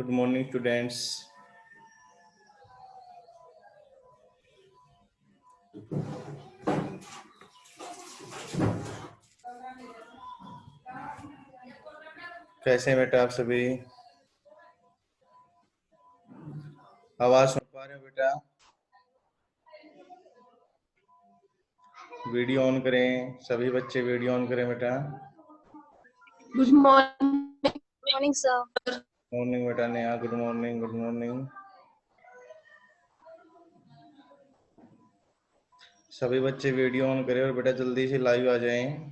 Good morning students. कैसे हैं बेटा आप सभी? आवाज सुन पा रहे हो बेटा? वीडियो ऑन करें, सभी बच्चे वीडियो ऑन करें बेटा। Good morning sir. मॉर्निंग बेटा Neha, good morning good morning. सभी बच्चे वीडियो ऑन करें और बेटा जल्दी से लाइव आ जाएं।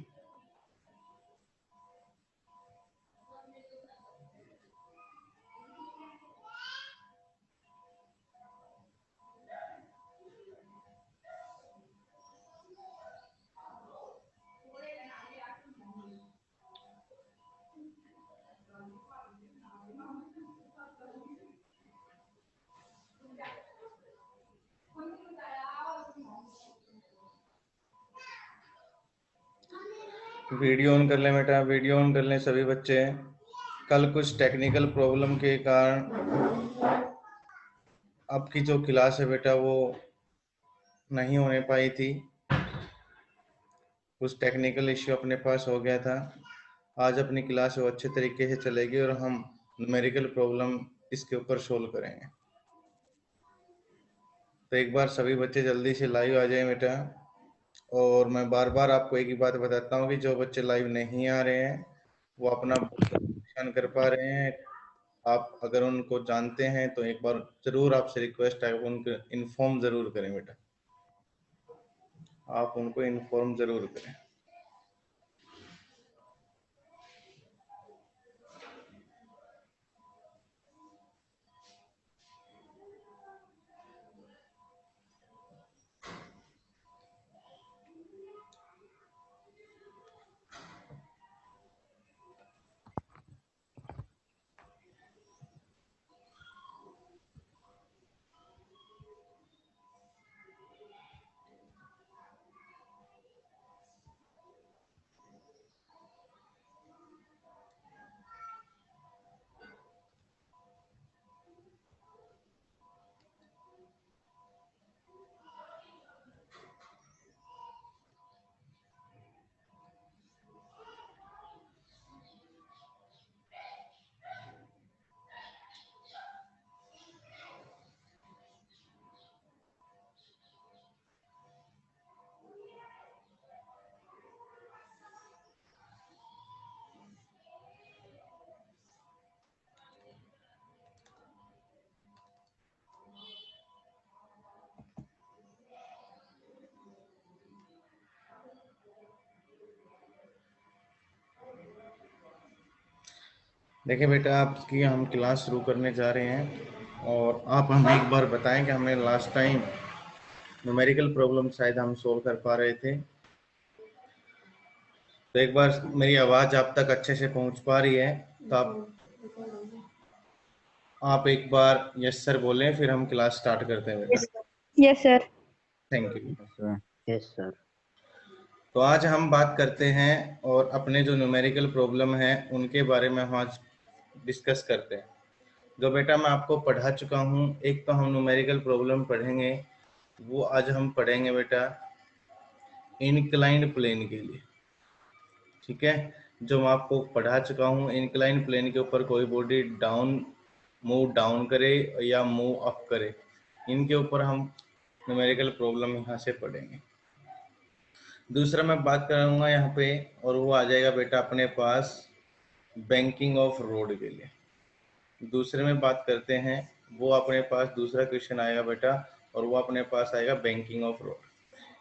वीडियो ऑन कर लें बेटा, वीडियो ऑन कर लें सभी बच्चे। कल कुछ टेक्निकल प्रॉब्लम के कारण आपकी जो क्लास है बेटा वो नहीं होने पाई थी। कुछ टेक्निकल इश्यू अपने पास हो गया था। आज अपनी क्लास वो अच्छे तरीके से चलेगी और हम न्यूमेरिकल प्रॉब्लम इसके ऊपर सोल्व करेंगे। तो एक बार सभी बच्चे जल्दी से लाइव आ जाएं बेटा। और मैं बार बार आपको एक ही बात बताता हूँ कि जो बच्चे लाइव नहीं आ रहे हैं वो अपना क्वेश्चन कर पा रहे हैं। आप अगर उनको जानते हैं तो एक बार जरूर आपसे रिक्वेस्ट है, उनको इन्फॉर्म जरूर करें बेटा। आप उनको इन्फॉर्म जरूर करें। देखिए बेटा, आपकी हम क्लास शुरू करने जा रहे हैं और आप हमें एक बार बताएं कि हमने लास्ट टाइम न्यूमेरिकल प्रॉब्लम शायद हम सोल्व कर पा रहे थे। तो एक बार मेरी आवाज आप तक अच्छे से पहुंच पा रही है तो आप एक बार यस सर बोलें, फिर हम क्लास स्टार्ट करते हैं बेटा। Yes sir. Thank you. Yes sir. तो आज हम बात करते हैं और अपने जो न्यूमेरिकल प्रॉब्लम है उनके बारे में हम आज डिस्कस करते हैं। जो बेटा मैं आपको पढ़ा चुका हूँ, एक तो हम न्यूमेरिकल प्रॉब्लम पढ़ेंगे, वो आज हम पढ़ेंगे बेटा इनक्लाइंड प्लेन के लिए। ठीक है, जो मैं आपको पढ़ा चुका हूँ, इनक्लाइंड प्लेन के ऊपर कोई बॉडी मूव डाउन करे या मूव अप करे, इनके ऊपर हम न्यूमेरिकल प्रॉब्लम यहाँ से पढ़ेंगे। दूसरा मैं बात करूँगा यहाँ पे, और वो आ जाएगा बेटा अपने पास बैंकिंग ऑफ रोड के लिए। दूसरे में बात करते हैं, वो अपने पास दूसरा क्वेश्चन आएगा बेटा, और वो अपने पास आएगा बैंकिंग ऑफ रोड।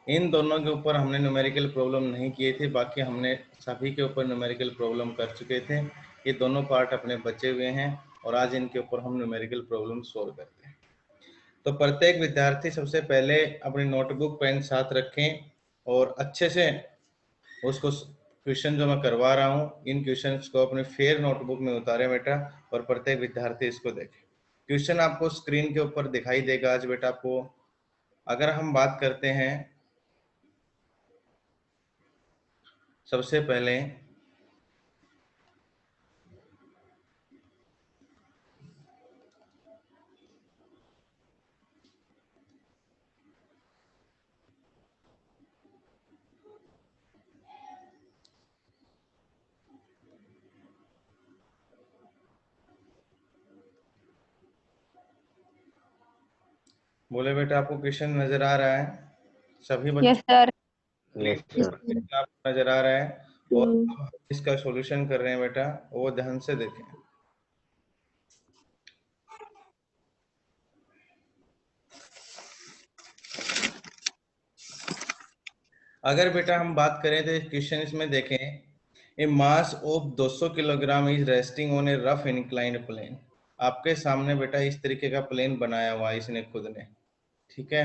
इन दोनों के ऊपर हमने न्यूमेरिकल प्रॉब्लम नहीं किए थे, बाकी हमने सभी के ऊपर न्यूमेरिकल प्रॉब्लम कर चुके थे। ये दोनों पार्ट अपने बचे हुए हैं और आज इनके ऊपर हम न्यूमेरिकल प्रॉब्लम सोल्व करते हैं। तो प्रत्येक विद्यार्थी सबसे पहले अपनी नोटबुक पेन साथ रखें और अच्छे से उसको क्वेश्चन जो मैं करवा रहा हूँ, इन क्वेश्चंस को अपने फेयर नोटबुक में उतारे बेटा, और प्रत्येक विद्यार्थी इसको देखे। क्वेश्चन आपको स्क्रीन के ऊपर दिखाई देगा आज बेटा आपको। अगर हम बात करते हैं सबसे पहले, बोले बेटा आपको क्वेश्चन नजर आ रहा है सभी Yes, बच्चों sir. Yes, Yes, sir. sir. को आपको नजर आ रहा है और Hmm. अब हम इसका सॉल्यूशन कर रहे हैं बेटा, वो ध्यान से देखें। अगर बेटा हम बात करें तो क्वेश्चन इसमें देखें, a mass of 200 kilogram is resting on a rough inclined plane. आपके सामने बेटा इस तरीके का प्लेन बनाया हुआ है इसने खुद ने, ठीक है,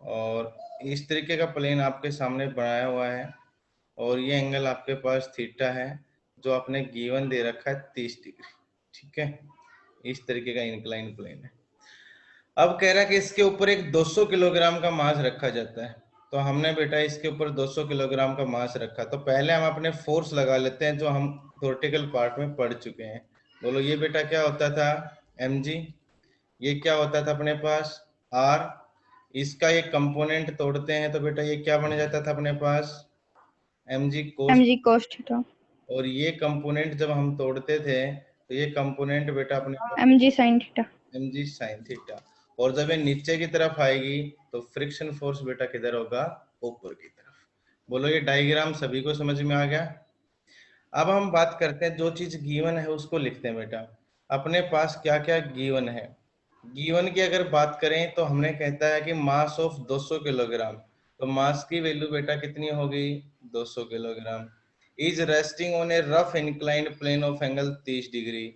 और इस तरीके का प्लेन आपके सामने बनाया हुआ है और ये एंगल आपके पास थीटा है जो आपने गिवन दे रखा है 30 डिग्री, ठीक है, इस तरीके का इंक्लाइंड प्लेन है। अब कह रहा है कि इसके ऊपर एक 200 किलोग्राम का मास रखा जाता है, तो हमने बेटा इसके ऊपर 200 किलोग्राम का मास रखा, तो पहले हम अपने फोर्स लगा लेते हैं जो हम थ्योरेटिकल पार्ट में पढ़ चुके हैं। बोलो ये बेटा क्या होता था, mg, ये क्या होता था अपने पास r, इसका एक कंपोनेंट तोड़ते हैं तो बेटा ये क्या बन जाता था अपने पास mg cos, mg cos theta. और ये कंपोनेंट जब हम तोड़ते थे तो ये कंपोनेंट बेटा अपने पास mg sin theta. mg sin theta, और जब ये नीचे की तरफ आएगी तो फ्रिक्शन फोर्स बेटा किधर होगा, ऊपर की तरफ। बोलो ये डायग्राम सभी को समझ में आ गया। अब हम बात करते हैं जो चीज गिवन है उसको लिखते हैं बेटा, अपने पास क्या क्या गिवन है। गिवन की अगर बात करें तो हमने कहता है कि मास ऑफ 200 किलोग्राम, तो मास की वैल्यू बेटा कितनी होगी 200 kilogram, is resting on a rough inclined plane of angle 30 degree,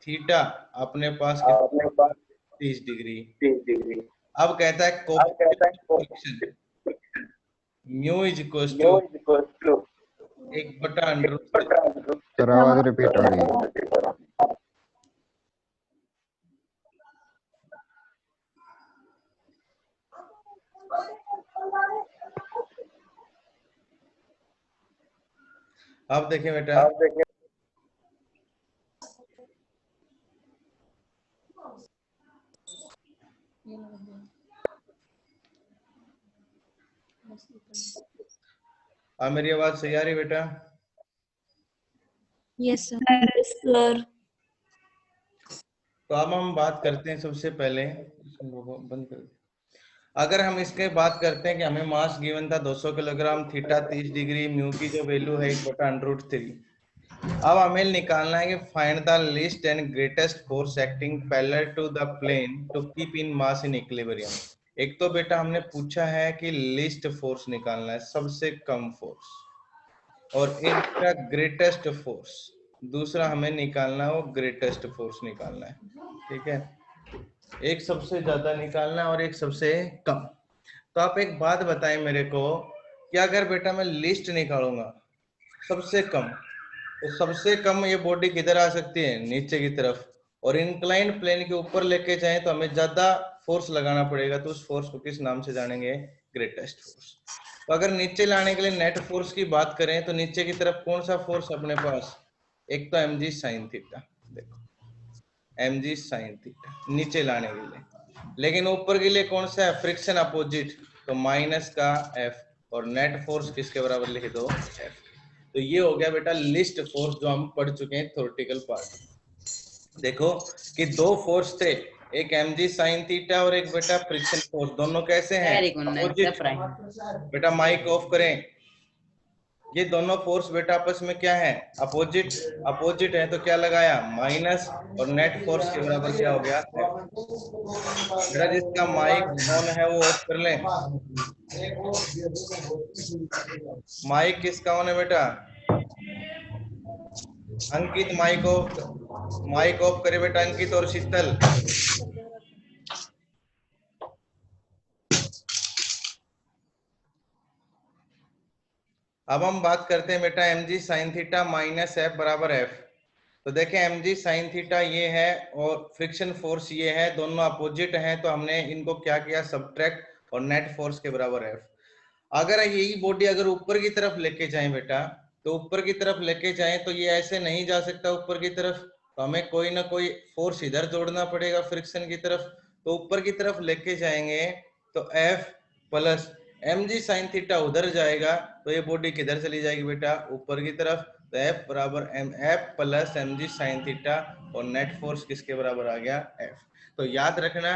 theta अपने पास 30 डिग्री। अब कहता है coefficient mu is equal to 1/√3। Sir, आवाज रिपीट हो रही है। अब देखिए बेटा, अब मेरी आवाज सही आ रही है बेटा? Yes, sir. Yes, sir. तो अब हम बात करते हैं सबसे पहले, बंद कर, अगर हम इसके बात करते हैं कि हमें मास गिवन था 200 किलोग्राम, थीटा 30 डिग्री, म्यू की जो वैल्यू है 1/√3। अब हमें निकालना है कि find the least and greatest force acting parallel to the plane to keep in mass in equilibrium. एक तो बेटा हमने पूछा है कि लीस्ट फोर्स निकालना है, सबसे कम फोर्स, और एक ग्रेटेस्ट फोर्स, दूसरा हमें निकालना है वो ग्रेटेस्ट फोर्स निकालना है, ठीक है, एक सबसे ज्यादा निकालना है और एक सबसे कम। तो आप एक बात बताएं मेरे को कि अगर बेटा मैं लिस्ट निकालूंगा सबसे कम, तो सबसे कम ये बॉडी किधर आ सकती है, नीचे की तरफ, और इंक्लाइंड प्लेन के ऊपर लेके जाएं तो हमें ज्यादा फोर्स लगाना पड़ेगा, तो उस फोर्स को किस नाम से जानेंगे, ग्रेटेस्ट फोर्स। तो अगर नीचे लाने के लिए नेट फोर्स की बात करें तो नीचे की तरफ कौन सा फोर्स अपने पास, एक तो mg sin थीटा, देखो mg sin थीटा नीचे लाने के लिए, लेकिन ऊपर के लिए कौन सा है, फ्रिक्शन अपोजिट, तो माइनस का F, और नेट फोर्स किसके बराबर लिख दो, F। तो ये हो गया बेटा लिस्ट फोर्स जो हम पढ़ चुके हैं थ्योरेटिकल पार्ट। देखो कि दो फोर्स थे, एक mg sin थीटा और एक बेटा फ्रिक्शन फोर्स, दोनों कैसे हैं, अपोजिट। बेटा माइक ऑफ करें, ये दोनों फोर्स बेटा आपस में क्या है, अपोजिट, अपोजिट है तो क्या लगाया माइनस, और नेट फोर्स के बराबर क्या हो गया, बेटा जिसका माइक ऑन है वो ऑफ कर ले, माइक किसका ऑन है बेटा, अंकित माइक ऑफ, माइक ऑफ करे बेटा अंकित और शीतल। अब हम बात करते हैं बेटा mg sin theta minus f बराबर f। तो देखें mg sin थीटा ये है और फ्रिक्शन फोर्स ये है, दोनों अपोजिट हैं, तो हमने इनको क्या किया, सब्ट्रैक्ट, और नेट फोर्स के बराबर f। अगर यही बॉडी अगर ऊपर की तरफ लेके जाएं बेटा, तो ऊपर की तरफ लेके जाएं तो ये ऐसे नहीं जा सकता ऊपर की तरफ, तो हमें कोई ना कोई फोर्स इधर जोड़ना पड़ेगा फ्रिक्शन की तरफ, तो ऊपर की तरफ लेके जाएंगे तो F plus mg sin theta उधर जाएगा तो ये बॉडी किधर चली जाएगी बेटा, ऊपर की तरफ, तो F बराबर F plus mg sin theta, और नेट फोर्स किसके बराबर आ गया, F। तो याद रखना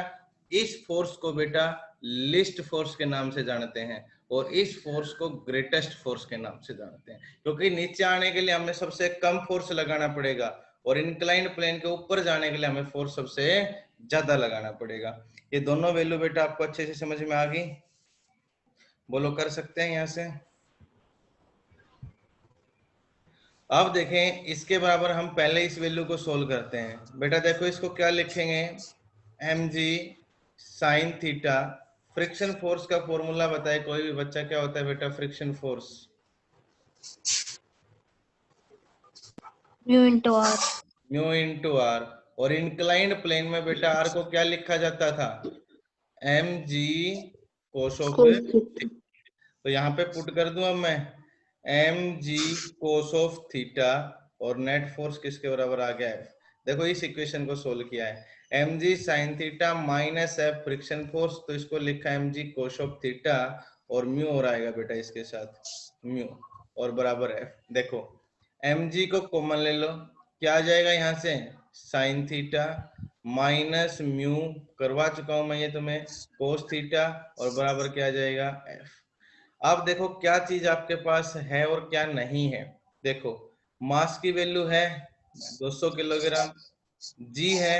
इस फोर्स को बेटा लिस्ट फोर्स के नाम से जानते हैं और इस फोर्स को ग्रेटेस्ट फोर्स के नाम से जानते हैं, क्योंकि नीचे आने के लिए हमें सबसे कम फोर्स लगाना पड़ेगा और इंक्लाइंड प्लेन के ऊपर जाने के लिए हमें फोर्स सबसे ज्यादा लगाना पड़ेगा। ये दोनों वैल्यू बेटा आपको अच्छे से समझ में आ गई? बोलो, कर सकते हैं यहां से? अब देखें, इसके बराबर हम पहले इस वैल्यू को सोल्व करते हैं। बेटा देखो, इसको क्या लिखेंगे, mg sine theta. Friction force का फॉर्मूला बताए कोई भी बच्चा, क्या होता है बेटा friction force? Mu into R. Mu into R. और इंक्लाइंड प्लेन में बेटा आर को क्या लिखा जाता था? mg cos of. तो यहाँ पे पुट कर दूं अब मैं, mg कोस ऑफ थीटा और नेट फोर्स किसके बराबर आ गया है? देखो इस इक्वेशन को सोल्व किया है, mg sine theta minus F friction force, तो इसको लिखा है mg कोस ऑफ थीटा और म्यू और आएगा बेटा इसके साथ म्यू और बराबर एफ। देखो mg को कॉमन ले लो, क्या आ जाएगा यहाँ से? साइन थीटा माइनस म्यू, करवा चुका हूं मैं ये तुम्हें, कोस थीटा और बराबर क्या आ जाएगा? एफ। अब देखो क्या चीज आपके पास है और क्या नहीं है। देखो मास की वैल्यू है 200 किलोग्राम, जी है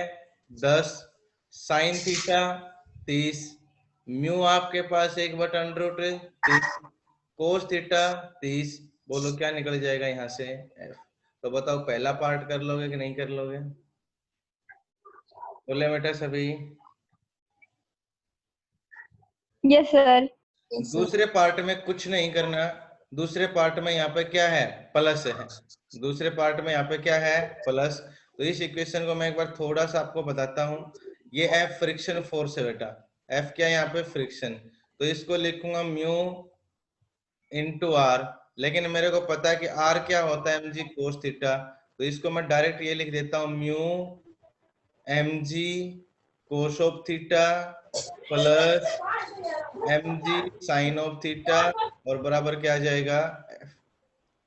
10, साइन थीटा 30, म्यू आपके पास 1/√30, कोस थीटा 30। बोलो क्या निकल जाएगा यहाँ से? एफ। तो बताओ पहला पार्ट कर लोगे कि नहीं कर लोगे? बोले बेटा सभी। Yes sir. दूसरे पार्ट में कुछ नहीं करना, दूसरे पार्ट में यहाँ पे क्या है? प्लस है। दूसरे पार्ट में यहाँ पे क्या है? प्लस। तो इस इक्वेशन को मैं एक बार थोड़ा सा आपको बताता हूँ। ये एफ फ्रिक्शन फोर्स है बेटा, एफ क्या है यहाँ पे? फ्रिक्शन। तो इसको लिखूंगा म्यू इंटू आर, लेकिन मेरे को पता है कि आर क्या होता है? mg cos theta. तो इसको मैं डायरेक्ट ये लिख देता हूँ, mu mg cos of theta plus mg sine of theta और बराबर क्या आ जाएगा? F।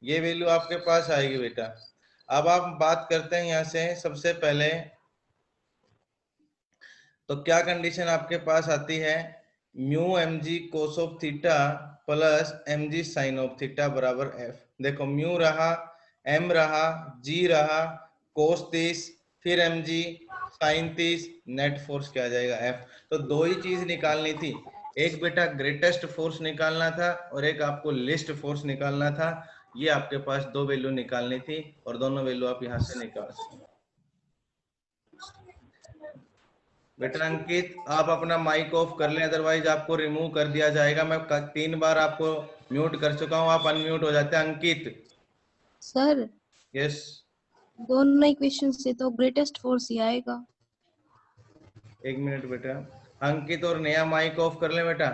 ये वैल्यू आपके पास आएगी बेटा। अब आप बात करते हैं यहाँ से सबसे पहले, तो क्या कंडीशन आपके पास आती है? Mu mg cos of theta plus mg sine of theta बराबर f। देखो म्यू रहा, m रहा, g रहा, कोस 30, फिर mg साइन 30, नेट फोर्स क्या आ जाएगा? f। तो दो ही चीज निकालनी थी, एक बेटा ग्रेटेस्ट फोर्स निकालना था और एक आपको लिस्ट फोर्स निकालना था। ये आपके पास दो वैल्यू निकालनी थी और दोनों वैल्यू आप यहाँ से निकाल सकते। बेटा अंकित आप अपना माइक ऑफ कर लें, अदरवाइज आपको रिमूव कर दिया जाएगा। मैं 3 बार आपको म्यूट कर चुका हूं, आप अनम्यूट हो जाते हैं। अंकित। Sir yes. दोनों इक्वेशन से तो ग्रेटेस्ट फोर्स ही आएगा। एक मिनट बेटा, अंकित और नया माइक ऑफ कर लें बेटा।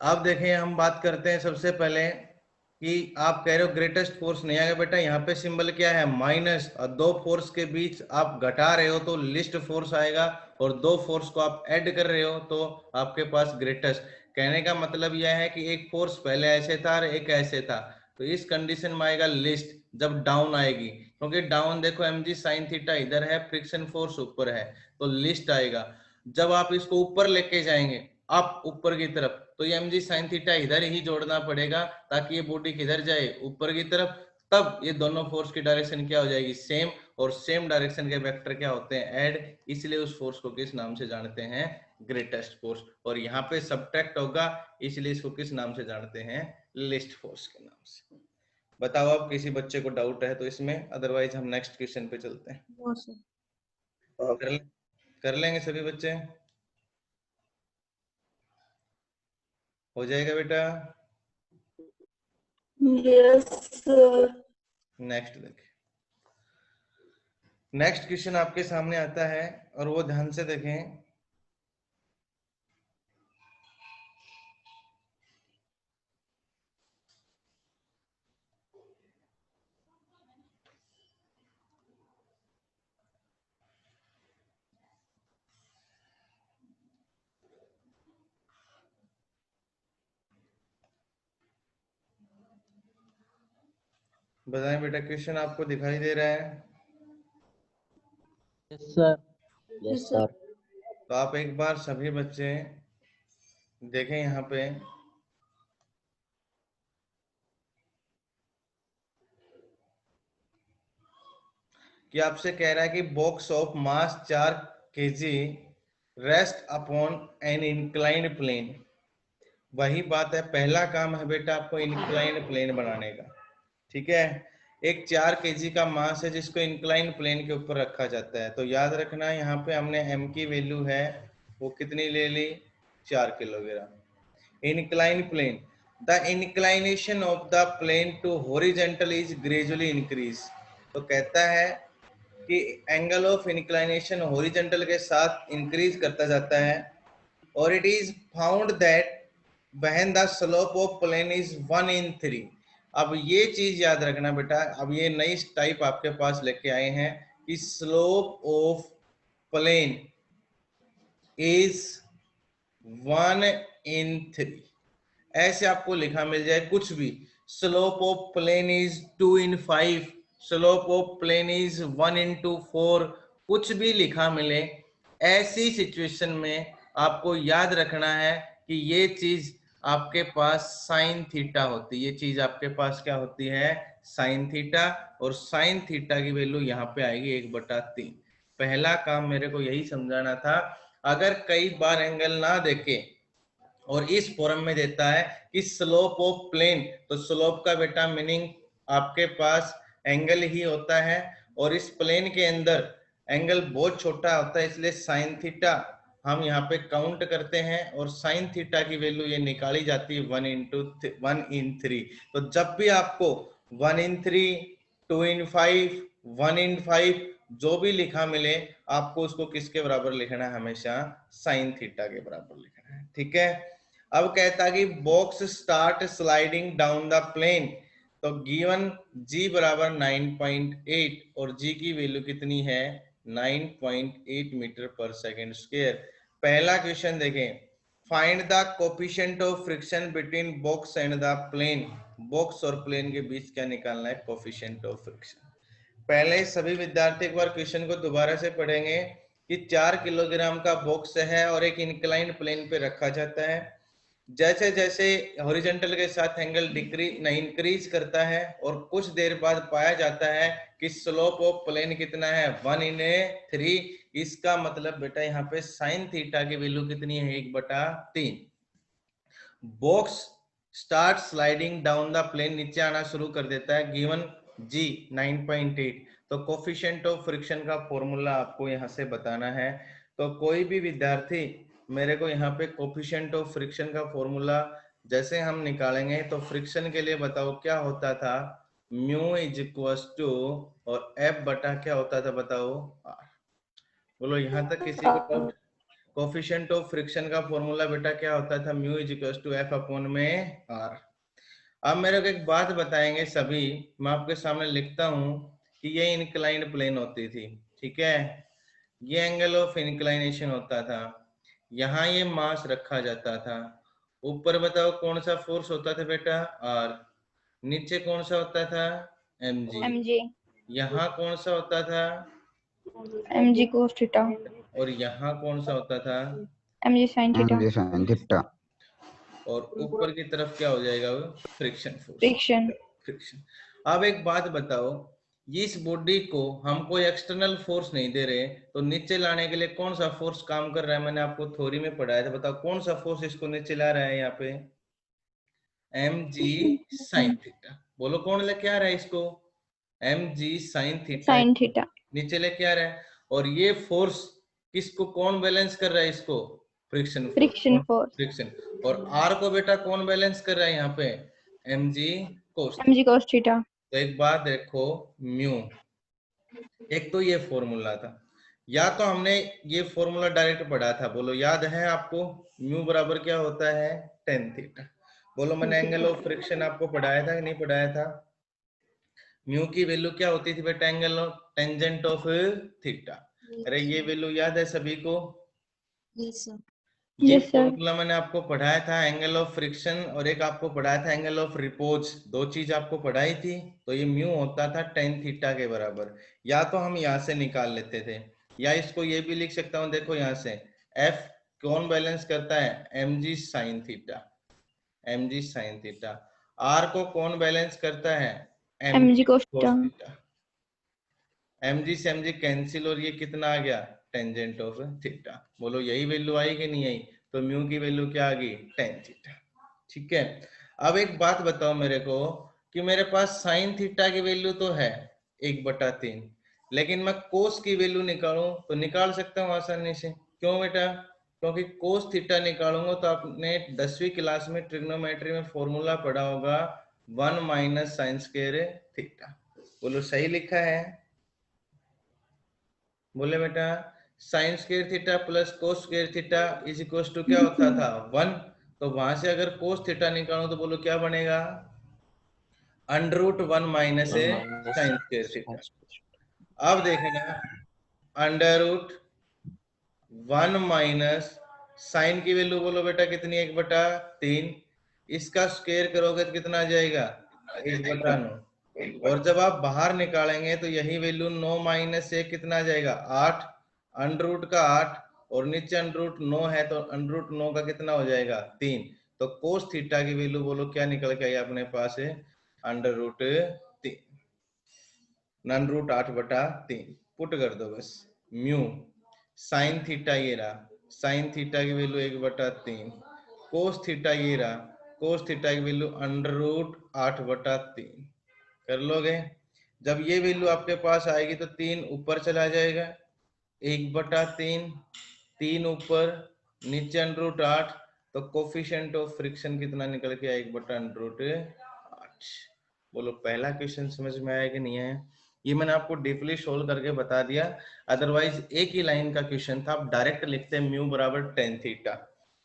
अब देखें, हम बात करते हैं सबसे पहले कि आप कह रहे हो ग्रेटेस्ट फोर्स नहीं आएगा। बेटा यहाँ पे सिंबल क्या है? माइनस, और दो फोर्स के बीच आप घटा रहे हो तो लिस्ट फोर्स आएगा, और दो फोर्स को आप ऐड कर रहे हो तो आपके पास ग्रेटेस्ट। कहने का मतलब यह है कि एक फोर्स पहले ऐसे था और एक ऐसे था, तो इस कंडीशन में आएगा लिस्ट जब डाउन आएगी, क्योंकि डाउन देखो mg साइन थीटा इधर है, फ्रिक्शन फोर्स ऊपर है, तो लिस्ट आएगा। जब आप इसको ऊपर लेके जाएंगे आप ऊपर की तरफ, तो ये mg साइन थीटा इधर ही जोड़ना पड़ेगा ताकि ये बॉडी किधर जाए? ऊपर की तरफ। तब ये दोनों फोर्स की डायरेक्शन क्या हो जाएगी? सेम। और सेम डायरेक्शन के वेक्टर क्या होते हैं? ऐड। इसलिए उस फोर्स को किस नाम से जानते हैं? Greatest force. और यहाँ पे सब्ट्रैक्ट होगा, इसलिए इसको किस नाम से जानते हैं? लिस्ट फोर्स के नाम से। बताओ अब किसी बच्चे को डाउट है तो इसमें, अदरवाइज हम नेक्स्ट क्वेश्चन पे चलते हैं। कर, कर लेंगे सभी बच्चे? हो जाएगा बेटा? Yes sir. नेक्स्ट देखें, नेक्स्ट क्वेश्चन आपके सामने आता है और वो ध्यान से देखें। बताएं बेटा, क्वेश्चन आपको दिखाई दे रहा है? Yes sir. Yes sir. तो आप एक बार सभी बच्चे देखें यहाँ पे, कि आपसे कह रहा है कि box of mass 4 kg rest upon an inclined plane. वही बात है, पहला काम है बेटा आपको इंक्लाइंड प्लेन बनाने का, ठीक है। एक 4 kg का मास है जिसको इंक्लाइन प्लेन के ऊपर रखा जाता है। तो याद रखना यहाँ पे हमने m की वैल्यू है वो कितनी ले ली, 4 kilogram. Incline plane, the inclination of the plane to horizontal is gradually increase. तो कहता है कि एंगल ऑफ इंक्लाइनेशन हॉरिजॉन्टल के साथ इंक्रीज करता जाता है, और it is found that when the slope of plane is 1/3। अब ये चीज याद रखना बेटा, अब ये नई टाइप आपके पास लेके आए हैं कि स्लोप ऑफ प्लेन इज 1/3। ऐसे आपको लिखा मिल जाए कुछ भी, slope of plane is 2/5, slope of plane is 1/4, कुछ भी लिखा मिले, ऐसी सिचुएशन में आपको याद रखना है कि ये चीज आपके पास साइन थीटा होती है। ये चीज आपके पास क्या होती है, साइन थीटा। और साइन थीटा की वैल्यू यहाँ पे आएगी 1/3। पहला काम मेरे को यही समझाना था। अगर कई बार एंगल ना देखे और इस फॉर्म में देता है कि स्लोप ऑफ प्लेन, तो स्लोप का बेटा मीनिंग आपके पास एंगल ही होता है, और इस प्लेन के अंदर एंगल बहुत छोटा होता है, इसलिए साइन थीटा हम यहाँ पे काउंट करते हैं, और साइन थीटा की वैल्यू ये निकाली जाती है 1/3। तो जब भी आपको 1/3, 2/5, 1/5 जो भी लिखा मिले, आपको उसको किसके बराबर लिखना है, हमेशा साइन थीटा के बराबर लिखना है, ठीक है। अब कहता है कि box start sliding down the plane. तो गिवन g बराबर 9.8 और g की वैल्यू कितनी है, 9.8 मीटर पर सेकेंड स्क्वायर। पहला क्वेश्चन देखें, find the coefficient of friction between box and the plane. Box और प्लेन के बीच क्या निकालना है, कोफिशिएंट ऑफ फ्रिक्शन। पहले सभी विद्यार्थी एक बार क्वेश्चन को दोबारा से पढ़ेंगे कि 4 किलोग्राम का बॉक्स है और एक इंक्लाइंड प्लेन पे रखा जाता है। जैसे जैसे हॉरिजॉन्टल के साथ एंगल इंक्रीज करता है, और कुछ देर बाद पाया जाता है कि स्लोप ऑफ प्लेन कितना है, 1/3। इसका मतलब बेटा यहाँ पे साइन थीटा की वैल्यू कितनी है, 1/3। Box start sliding down the plane, नीचे आना शुरू कर देता है, गिवन जी 9.8। तो कोफिशिएंट ऑफ फ्रिक्शन का फॉर्मूला आपको यहाँ से बताना है। तो कोई भी विद्यार्थी मेरे को यहाँ पे कोफिशिएंट ऑफ फ्रिक्शन का फॉर्मूला जैसे हम निकालेंगे, तो फ्रिक्शन के लिए बताओ क्या होता था, म्यू इज इक्वल टू, और एफ बटा क्या होता था बताओ, आर। बोलो यहाँ तक किसी को डाउट। कोफिशिएंट ऑफ फ्रिक्शन का फॉर्मूला बेटा क्या होता था, mu is equal to F upon में आर। अब मेरे को एक बात बताएंगे सभी, मैं आपके सामने लिखता हूं कि ये इंक्लाइंड प्लेन होती थी, ठीक है। ये एंगल ऑफ इंक्लाइनेशन होता था, यहाँ ये मास रखा जाता था। ऊपर बताओ कौन सा फोर्स होता था बेटा, आर। नीचे कौन सा होता था, mg। यहाँ कौन सा होता था, mg cos थीटा, और यहाँ कौन सा होता था, mg sin theta, mg sin theta. और ऊपर की तरफ क्या हो जाएगा, वो फ्रिक्शन फोर्स, फ्रिक्शन। फ्रिक्शन। अब एक बात बताओ, इस बॉडी को हम कोई एक्सटर्नल फोर्स नहीं दे रहे, तो नीचे लाने के लिए कौन सा फोर्स काम कर रहा है, मैंने आपको थ्योरी में पढ़ाया था, बताओ कौन सा फोर्स इसको नीचे ला रहा है, यहाँ पे mg sin थीटा। बोलो कौन लेके आ रहा है इसको, mg sin theta sin theta नीचे लेके आ रहा है। और ये फोर्स किसको, कौन बैलेंस कर रहा है इसको, friction force, friction force, friction. और आर को बेटा कौन बैलेंस कर रहा है यहाँ पे, mg cos। mg cos theta. तो एक बात देखो, म्यू, एक तो ये फॉर्मूला था, या तो हमने ये फॉर्मूला डायरेक्ट पढ़ा था, बोलो याद है आपको, म्यू बराबर क्या होता है, tan थीटा। बोलो मैंने एंगल ऑफ फ्रिक्शन आपको पढ़ाया था कि नहीं पढ़ाया था। म्यू की वैल्यू क्या होती थी बेटा, angle of tangent of theta. अरे ये वैल्यू याद है सभी को, Yes, sir. ये Yes, sir. फॉर्मूला मैंने आपको पढ़ाया था, एंगल ऑफ फ्रिक्शन, और एक आपको पढ़ाया था एंगल ऑफ रिपोज, दो चीज आपको पढ़ाई थी। तो ये म्यू होता था tan थीटा के बराबर, या तो हम यहाँ से निकाल लेते थे, या इसको ये भी लिख सकता हूं, देखो यहां से F कौन बैलेंस करता है, mg sin theta, mg sin theta. R को कौन बैलेंस करता है, mg cos cos theta. Theta. mg से mg कैंसिल और ये कितना आ गया, टेंजेंट ऑफ थीटा। बोलो यही वैल्यू आई कि नहीं आई, तो म्यू की वैल्यू क्या आ गई, टेन थीटा। ठीक है, अब एक बात बताओ मेरे को कि मेरे पास साइन थीटा की वैल्यू तो है 1/3, लेकिन मैं कोस की वैल्यू निकालूं तो निकाल सकता हूं आसानी से। क्यों बेटा, क्योंकि कोस थीटा निकालूंगा तो आपने 10वीं क्लास में ट्रिग्नोमेट्री में फॉर्मूला पढ़ा होगा 1 माइनस साइन स्क्वायर थीटा। बोलो सही लिखा है, बोले बेटा sine square theta plus cos square theta is equal to क्या होता था 1, तो वहां से अगर कोस थीटा निकालूं तो बोलो क्या बनेगा, √1 माइनस साइन स्क्वायर थीटा। अब देखना √1 माइनस साइन की वैल्यू बोलो बेटा कितनी, 1/3, इसका स्क्वायर करोगे तो कितना आ जाएगा 1/9, और जब आप बाहर निकालेंगे तो यही वैल्यू 9 माइनस 1 कितना आ जाएगा 8, अंडर का 8 और नीचे √9 है तो √9 का कितना हो जाएगा 3, तो कोस थीटा की वैल्यू बोलो क्या निकल के आई अपने पास है √3, √8/3 पुट कर दो बस। म्यू साइन थीटा ये रहा, साइन थीटा की वैल्यू 1/3, कोस थीटा ये रहा, कोस थीटा की वैल्यू √8/3 कर लोगे। जब ये वैल्यू आपके पास आएगी तो 3 ऊपर चला जाएगा, 1/3, 3 ऊपर, नीचे √8, तो कोफिशिएंट ऑफ फ्रिक्शन कितना निकल के 1/8। बोलो पहला क्वेश्चन समझ में आया कि नहीं आया, ये मैंने आपको डीपली सोल्व करके बता दिया। अदरवाइज एक ही लाइन का क्वेश्चन था, आप डायरेक्ट लिखते म्यू बराबर टेन थीटा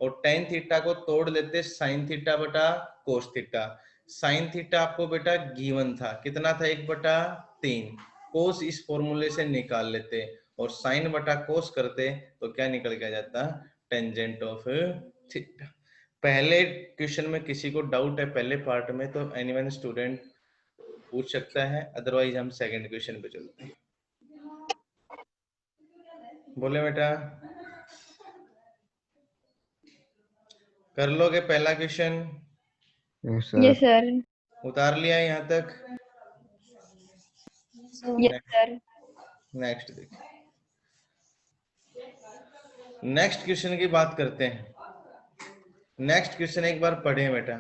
और टेन थीटा को तोड़ लेते साइन थीटा बटा कोस थीटा। साइन थीटा आपको बेटा गिवन था, कितना था 1/3, कोस इस फॉर्मूले से निकाल लेते और साइन बटा कोस करते तो क्या निकल के आ जाता, टेंजेंट ऑफ थीटा। पहले क्वेश्चन में किसी को डाउट है पहले पार्ट में तो एनीवन स्टूडेंट पूछ सकता है, अदरवाइज हम सेकंड क्वेश्चन पे चलते हैं। बोले बेटा कर लोगे पहला question, Yes, Yes sir. sir। उतार लिया यहाँ तक। Yes sir। नेक्स्ट देखिए, नेक्स्ट क्वेश्चन की बात करते हैं। नेक्स्ट क्वेश्चन एक बार पढ़े बेटा,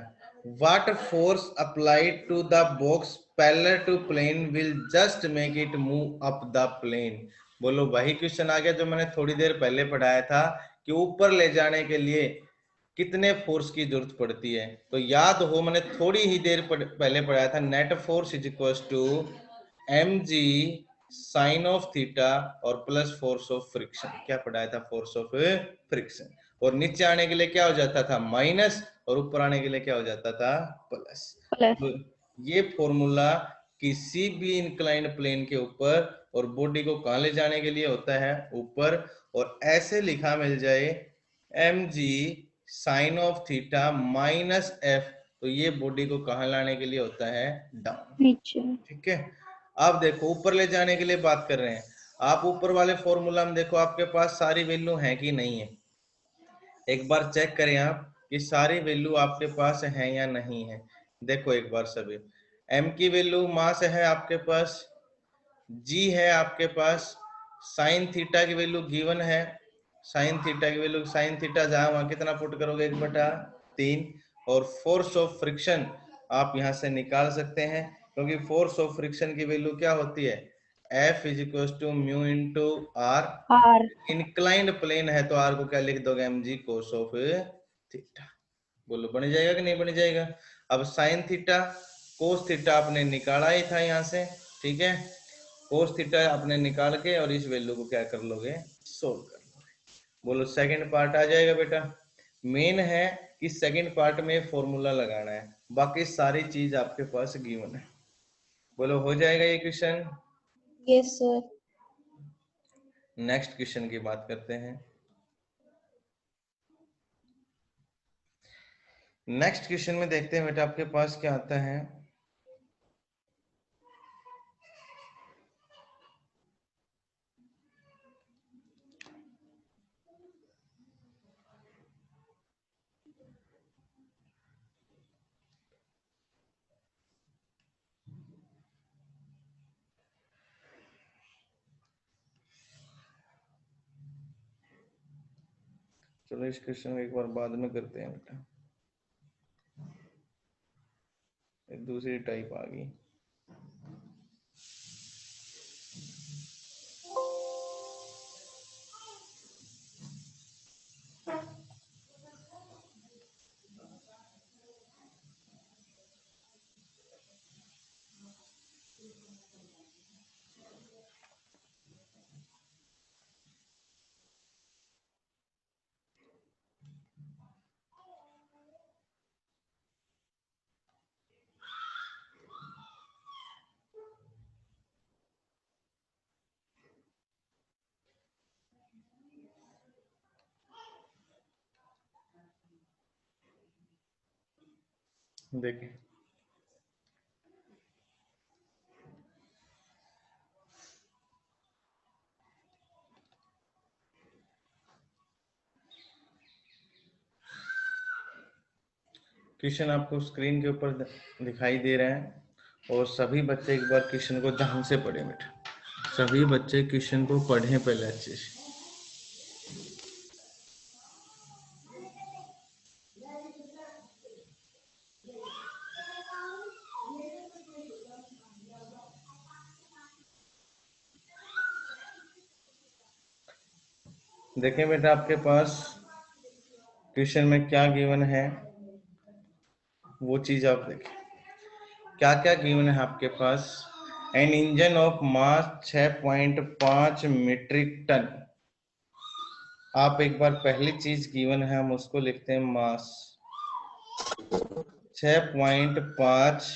what force applied to the box parallel to plane will just make it move up the plane. बोलो वही क्वेश्चन आ गया जो मैंने थोड़ी देर पहले पढ़ाया था कि ऊपर ले जाने के लिए कितने फोर्स की जरूरत पड़ती है, तो याद हो मैंने थोड़ी ही देर पहले पढ़ाया था net force is equal to mg sine of theta और प्लस फोर्स ऑफ फ्रिक्शन। क्या पढ़ाया था, फोर्स ऑफ फ्रिक्शन, और नीचे आने के लिए क्या हो जाता था माइनस और ऊपर आने के लिए क्या हो जाता था प्लस। प्लस। तो ये फॉर्मूला किसी भी इंक्लाइंड प्लेन के ऊपर और बॉडी को कहां ले जाने के लिए होता है ऊपर, और ऐसे लिखा मिल जाए mg sine of theta minus f, तो ये बॉडी को कहां लाने के लिए होता है डाउन। नीचे। ठीक है, अब देखो ऊपर ले जाने के लिए बात कर रहे हैं, आप ऊपर वाले फॉर्मूला में देखो आपके पास सारी वैल्यू है कि नहीं है, एक बार चेक करें आप कि सारी वैल्यू आपके पास है या नहीं है। देखो एक बार सभी, m की वैल्यू मास है आपके पास, g है आपके पास, साइन थीटा की वैल्यू गिवन है, साइन थीटा की वैल्यू साइन थीटा जहां वहां कितना पुट करोगे 1/3, और फोर्स ऑफ फ्रिक्शन आप यहां से निकाल सकते हैं क्योंकि फोर्स ऑफ फ्रिक्शन की वैल्यू क्या होती है F is equal to mu into R, R. Inclined plane है तो आर को क्या लिख दोगे mg कोस ऑफ थीटा। बोलो बन जाएगा कि नहीं बन जाएगा। अब साइन थीटा कोस थीटा आपने निकाला ही था यहाँ से, ठीक है, कोस थीटा आपने निकाल के और इस वैल्यू को क्या कर लोगे सोल्व कर लोगे। बोलो सेकंड पार्ट आ जाएगा बेटा, मेन है कि सेकंड पार्ट में फॉर्मूला लगाना है, बाकी सारी चीज आपके पास गिवन है। बोलो हो जाएगा ये question. Yes, sir. Next question की बात करते हैं। नेक्स्ट क्वेश्चन में देखते हैं बेटा आपके पास क्या आता है। चलो इस क्वेश्चन को एक बार बाद में करते हैं बेटा, एक दूसरी टाइप आ गई। देखिए क्वेश्चन आपको स्क्रीन के ऊपर दिखाई दे रहा है, और सभी बच्चे एक बार क्वेश्चन को ध्यान से पढ़े बेटा, सभी बच्चे क्वेश्चन को पढ़ें पहले अच्छे से। देखें बेटा आपके पास क्वेश्चन में क्या गिवन है, वो चीज आप देखें क्या क्या गिवन है आपके पास। An engine of mass 6.5 metric tonne. आप एक बार पहली चीज गिवन है, हम उसको लिखते हैं मास 6.5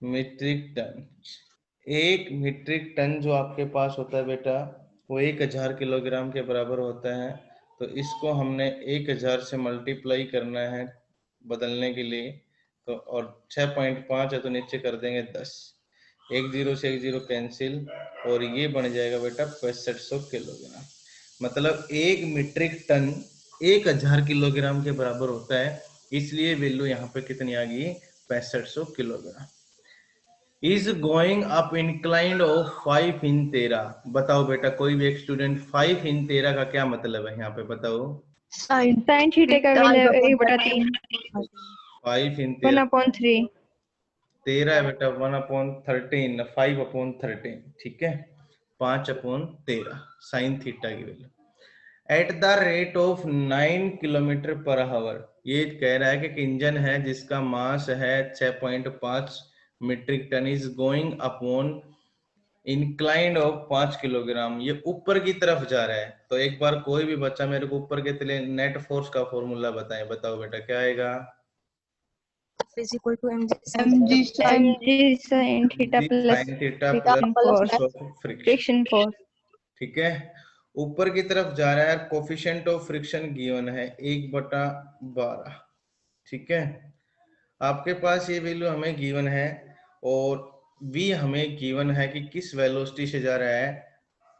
मीट्रिक टन। एक मीट्रिक टन जो आपके पास होता है बेटा, वो 1000 किलोग्राम के बराबर होता है। तो इसको हमने 1000 से मल्टीप्लाई करना है बदलने के लिए, तो और 6.5 है तो नीचे कर देंगे 10, 10 से 10 कैंसिल, और ये बन जाएगा बेटा 6500 किलोग्राम। मतलब एक मीट्रिक टन 1000 किलोग्राम के बराबर होता है, इसलिए वैल्यू यहाँ पे कितनी आ गई, 6500 kilogram. Is going up inclined of 5 इन 13। बताओ बेटा कोई भी एक स्टूडेंट, 5 इन 13 का क्या मतलब है यहाँ पे बताओ। साइन थीटा का वैल्यू 1/3 5 इन 1/3 13 है बेटा 1/13, 5/13, ठीक है 5/13 साइन थीटा की value at the rate of 9 kilometre per our. ये कह रहा है कि एक इंजन है जिसका मास है 6.5 metric ton, is going upon inclined of 5 kilogram, ये ऊपर की तरफ जा रहा है। तो एक बार कोई भी बच्चा मेरे को ऊपर के लिए नेट फोर्स का फॉर्मूला बताएं, बताओ बेटा क्या आएगा। is equal to mg mg sin theta plus sin theta friction plus force friction, friction force ठीक है ऊपर की तरफ जा रहा है। कोफिशिएंट ऑफ फ्रिक्शन गिवन है 1/12, ठीक है आपके पास ये वैल्यू हमें गिवन है, और v हमें गिवन है कि किस वेलोसिटी से जा रहा है,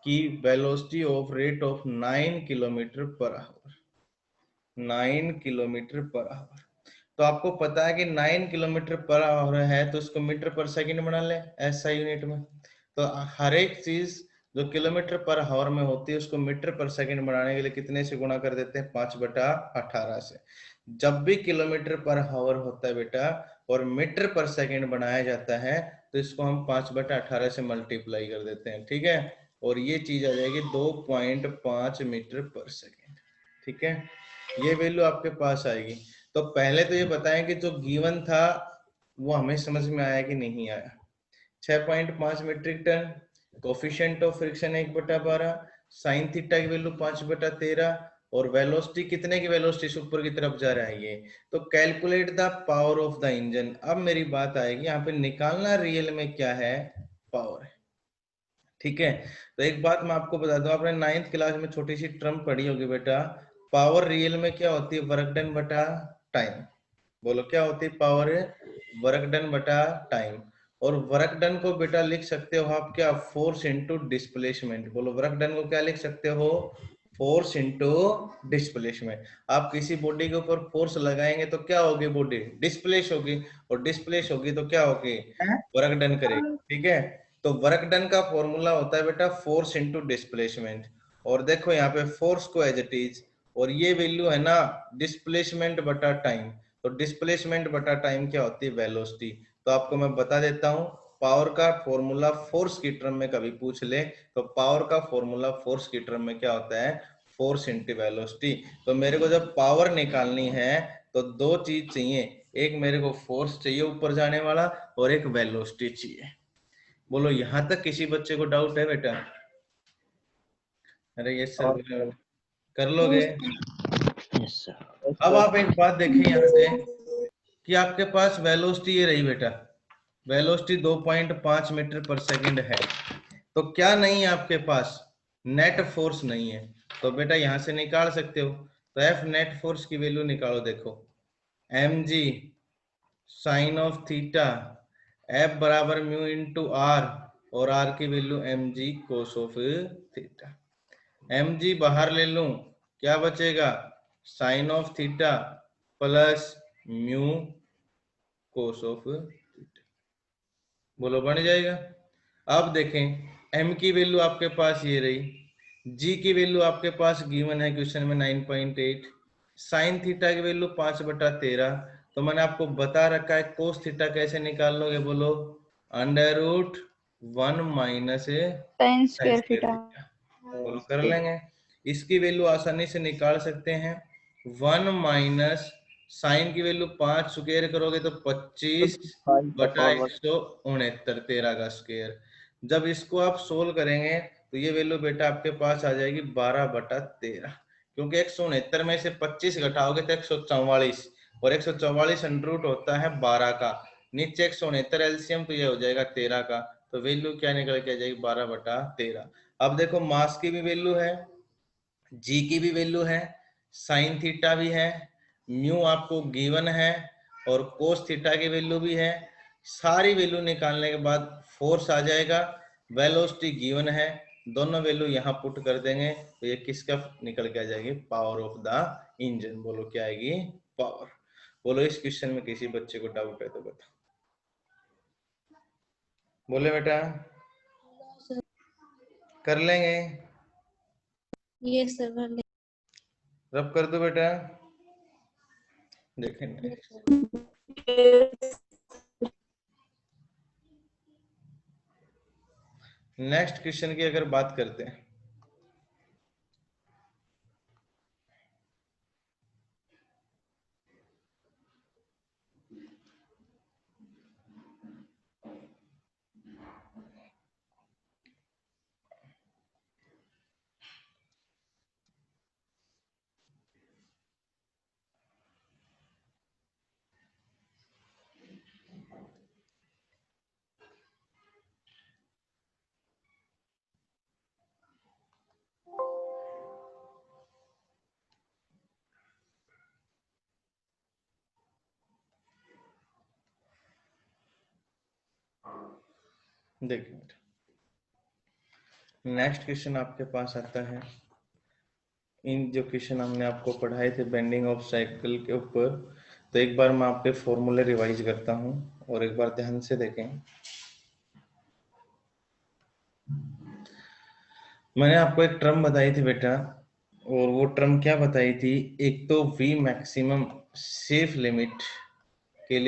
कि velocity of rate of 9 kilometre per our, 9 kilometre per our. तो आपको पता है कि 9 किलोमीटर पर आवर है, तो इसको मीटर पर सेकंड बना ले ऐसा यूनिट में। तो हर एक चीज जो किलोमीटर पर आवर में होती है उसको मीटर पर सेकंड बनाने के लिए कितने से गुणा कर देते हैं, 5/18 से। जब भी किलोमीटर पर आवर होता है बेटा और मीटर पर सेकंड बनाया जाता है, तो इसको हम 5/18 से मल्टीप्लाई कर देते हैं, ठीक है और ये चीज आ जाएगी 2.5 मीटर पर सेकंड, ठीक है ये वैल्यू आपके पास आएगी। तो पहले तो ये बताएं कि जो गिवन था वो हमें समझ में आया कि नहीं आया। 6.5 metric ton, coefficient of friction 1/12, sine theta की वैल्यू 5/13, और वेलोसिटी कितने की वेलोसिटी से ऊपर की तरफ जा रहा है ये। तो calculate the power of the engine. अब मेरी बात आएगी यहाँ पे निकालना रियल में क्या है, पावर है, ठीक है। तो एक बात मैं आपको बता दूं, आपने 9th क्लास में छोटी सी टर्म पढ़ी होगी बेटा, पावर रियल में क्या होती है, वर्क डन बटा टाइम। बोलो क्या होती है पावर, वर्क डन बटा टाइम। और वर्क डन को बेटा लिख सकते हो आप क्या, फोर्स इनटू डिस्प्लेसमेंट। बोलो वर्क डन को क्या लिख सकते हो, फोर्स इनटू डिस्प्लेसमेंट। आप किसी बॉडी के ऊपर फोर्स लगाएंगे तो क्या होगी, बॉडी डिस्प्लेस होगी, और डिस्प्लेस होगी तो क्या होगी, वर्क डन करेगी, ठीक है। तो वर्क डन का फॉर्मूला होता है बेटा फोर्स इनटू डिस्प्लेसमेंट। और देखो यहाँ पे फोर्स को एज इट इज और ये वैल्यू है ना डिस्प्लेसमेंट बटा टाइम। तो डिस्प्लेसमेंट बटा टाइम क्या होती है? वेलोसिटी। तो आपको मैं बता देता हूँ, पावर का फॉर्मूला फोर्स की टर्म में कभी पूछ ले तो पावर का फॉर्मूला फोर्स की टर्म में क्या होता है? Force into velocity. तो मेरे को जब पावर निकालनी है तो दो चीज चाहिए, एक मेरे को फोर्स चाहिए ऊपर जाने वाला और एक वेलोसिटी चाहिए। बोलो यहां तक किसी बच्चे को डाउट है बेटा? अरे ये सर कर लोगे? Yes sir. अब आप एक बात देखिए यहाँ से कि आपके पास वेलोसिटी ये रही बेटा, वेलोसिटी 2.5 मीटर पर सेकंड है। तो क्या नहीं है आपके पास? नेट फोर्स नहीं है। तो बेटा यहां से निकाल सकते हो। तो एफ नेट फोर्स की वैल्यू निकालो। देखो M G sine of theta, F बराबर म्यू इंटू आर, और आर की value M G cos of theta. M G बाहर ले लूं, क्या बचेगा? Sine of theta plus mu cos of theta. बोलो बन जाएगा। अब देखें m की वैल्यू आपके पास ये रही, g की वैल्यू आपके पास गिवन है क्वेश्चन में 9.8, साइन थीटा की वैल्यू 5/13। तो मैंने आपको बता रखा है कोस थीटा कैसे निकाल लोगे? बोलो under root 1 minus sine sine square square theta. Theta. बोलो कर लेंगे। इसकी वैल्यू आसानी से निकाल सकते हैं, 1 माइनस साइन की वैल्यू 5 स्क्वायर करोगे तो 25/169, 13 का स्क्वायर। जब इसको आप सोल्व करेंगे तो ये वैल्यू बेटा आपके पास आ जाएगी 12/13, क्योंकि 169 में से 25 घटाओगे तो 144, और 144 अंडर रूट होता है 12 का, नीचे 169 एलसीएम तो ये हो जाएगा 13 का। तो वैल्यू क्या निकल के आ जाएगी? 12/13। अब देखो मास की भी वैल्यू है, जी की भी वैल्यू है, साइन थीटा भी है, म्यू आपको गिवन है, और कोस थीटा की वैल्यू भी है। सारी वैल्यू निकालने के बाद फोर्स आ जाएगा, वेलोसिटी गिवन है, दोनों वैल्यू यहाँ पुट कर देंगे तो ये किसका निकल के आ जाएगी? Power of the engine. बोलो क्या आएगी? पावर। बोलो इस क्वेश्चन में किसी बच्चे को डाउट है तो बताओ, बोले बेटा कर लेंगे? Yes, sir. कर ले। रब कर दो बेटा, देखेंगे। Yes, sir. नेक्स्ट क्वेश्चन की अगर बात करते हैं, देखिए नेक्स्ट क्वेश्चन आपके पास आता है, इन जो क्वेश्चन हमने आपको पढ़ाए थे बेंडिंग ऑफ साइकिल के ऊपर, तो एक बार मैं आपके फॉर्मूले रिवाइज करता हूं और एक बार ध्यान से देखें। मैंने आपको एक टर्म बताई थी बेटा, और वो टर्म क्या बताई थी? एक तो वी मैक्सिमम सेफ लिमिट के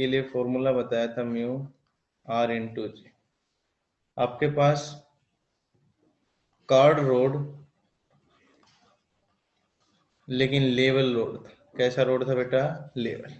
लिए फॉर्मूला बताया था म्यू आर इंटू जी। आपके पास कार्ड रोड, लेकिन लेवल रोड था। कैसा रोड था बेटा? लेवल।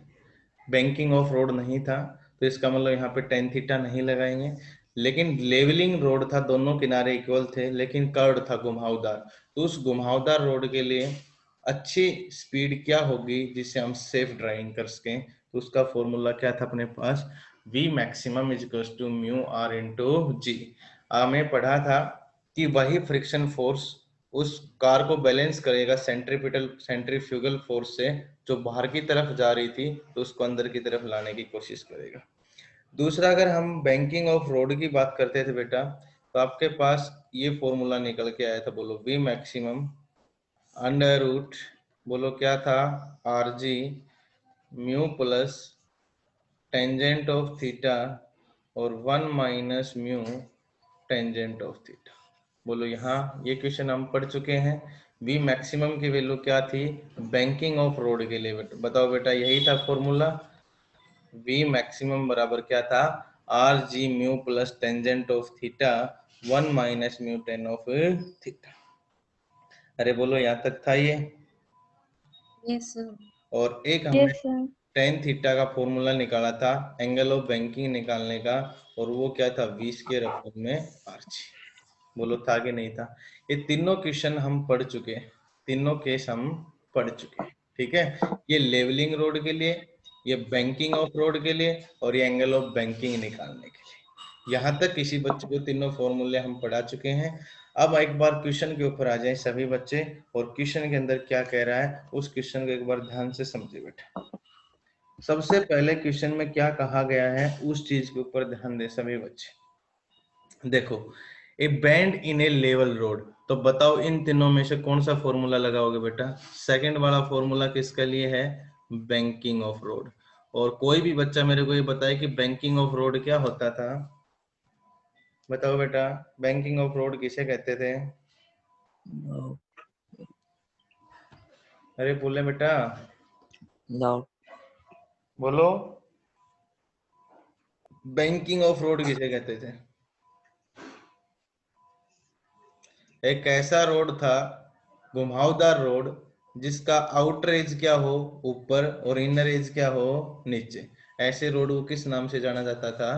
बैंकिंग ऑफ रोड नहीं था, तो इसका मतलब यहाँ पे टेन थीटा नहीं लगाएंगे। लेकिन लेवलिंग रोड था, दोनों किनारे इक्वल थे, लेकिन कर्व था, घुमावदार। तो उस घुमावदार रोड के लिए अच्छी स्पीड क्या होगी जिससे हम सेफ ड्राइविंग कर सकें? तो उसका फॉर्मूला क्या था अपने पास? V maximum is equal to mu are into g. हमें पढ़ा था कि वही फ्रिक्शन फोर्स उस कार को बैलेंस करेगा सेंट्रीफ्यूगल फोर्स से, जो बाहर की तरफ जा रही थी तो उसको अंदर की तरफ लाने की कोशिश करेगा। दूसरा, अगर हम बैंकिंग ऑफ रोड की बात करते थे बेटा, तो आपके पास ये फॉर्मूला निकल के आया था। बोलो वी मैक्सिमम अंडर रूट, बोलो क्या था? Are G mu plus tangent of theta और 1 minus mu tangent of theta. बोलो यहाँ ये क्वेश्चन हम पढ़ चुके हैं, वी मैक्सिमम की वैल्यू क्या थी बैंकिंग ऑफ रोड के लिए? बताओ बेटा, यही था फॉर्मूला। वी मैक्सिमम बराबर क्या था? Are G mu plus tangent of theta 1 minus mu tan of theta. अरे बोलो, यहाँ तक था ये? Yes, sir. और एक हमने Yes, sir. टेन थीटा का फॉर्मूला निकाला था एंगल ऑफ बैंकिंग निकालने का, और वो क्या था? 20 के रकम में आरजी। बोलो था कि नहीं था? ये तीनों क्वेश्चन हम पढ़ चुके हैं, तीनों केस हम पढ़ चुके हैं। ठीक है, ये लेवलिंग रोड के लिए, ये बैंकिंग ऑफ रोड के लिए, और ये एंगल ऑफ बैंकिंग निकालने के लिए। यहाँ तक किसी बच्चे को तीनों फॉर्मूले हम पढ़ा चुके हैं। अब एक बार क्वेश्चन के ऊपर आ जाए सभी बच्चे, और क्वेश्चन के अंदर क्या कह रहा है उस क्वेश्चन को एक बार ध्यान से समझे बेटा। सबसे पहले क्वेश्चन में क्या कहा गया है उस चीज के ऊपर ध्यान दे सभी बच्चे। देखो, ए bend in a level road, तो बताओ इन तीनों में से कौन सा फॉर्मूला लगाओगे बेटा? सेकंड वाला फॉर्मूला किसके लिए है? Banking of road. और कोई भी बच्चा मेरे को ये बताए कि बैंकिंग ऑफ रोड क्या होता था? बताओ बेटा, बैंकिंग ऑफ रोड किसे कहते थे? No. अरे बोले बेटा, No. बोलो, बैंकिंग ऑफ रोड किसे कहते थे? एक ऐसा रोड था, घुमावदार रोड, जिसका आउटर एज क्या हो ऊपर और इनर एज क्या हो नीचे। ऐसे रोड को किस नाम से जाना जाता था?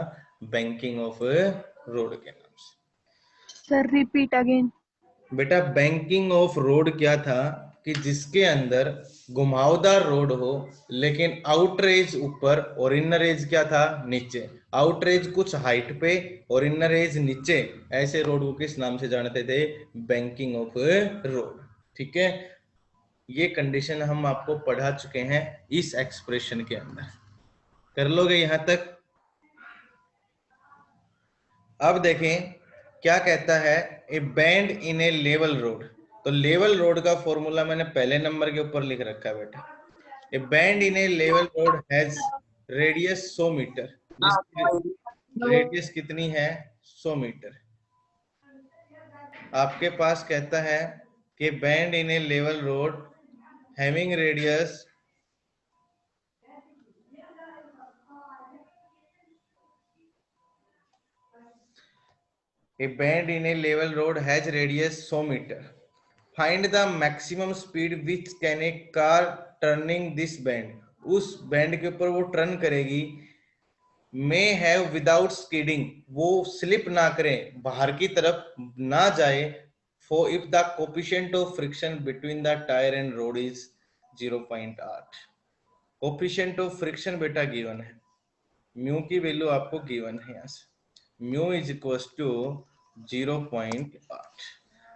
बैंकिंग ऑफ रोड के नाम से। Sir, repeat again. बेटा, बैंकिंग ऑफ रोड क्या था कि जिसके अंदर घुमावदार रोड हो, लेकिन आउटर एज ऊपर और इनर एज क्या था? नीचे। आउटर एज कुछ हाइट पे और इनर एज नीचे, ऐसे रोड को किस नाम से जानते थे? Banking of road. ठीक है, ये कंडीशन हम आपको पढ़ा चुके हैं इस एक्सप्रेशन के अंदर। कर लोगे यहां तक? अब देखें क्या कहता है, a bend in a level road. तो लेवल रोड का फॉर्मूला मैंने पहले नंबर के ऊपर लिख रखा है बेटा। A bend in a level road has radius 100 metre, जिसकी रेडियस कितनी है? 100 मीटर। आपके पास कहता है कि bend in a level road having radius A bend in a level road has radius 100 meter. Find the maximum speed which can a car turning this bend. उस band के ऊपर वो टर्न करेगी, may have without skidding, वो slip ना करे, बाहर की तरफ ना जाए, for if the coefficient of friction between the tire and road is 0.8. Coefficient of friction बेटा गिवन है, म्यू की वैल्यू आपको गिवन है यहाँ से, म्यू इज इक्वल टू 0.8।